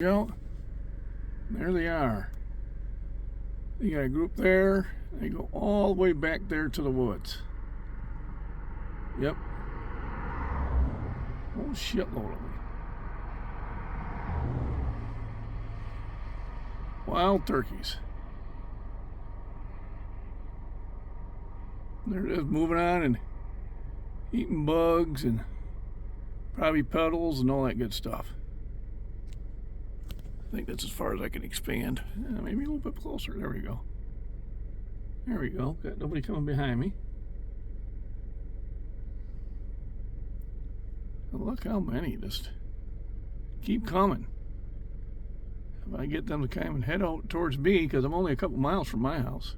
Go. There they are. You got a group there. They go all the way back there to the woods. Yep. Oh, shitload of them. Wild turkeys. There it is, moving on and eating bugs and probably petals and all that good stuff. I think that's as far as I can expand. Maybe a little bit closer. There we go. There we go. Got nobody coming behind me. But look how many just keep coming. If I get them to come and head out towards me, because I'm only a couple miles from my house.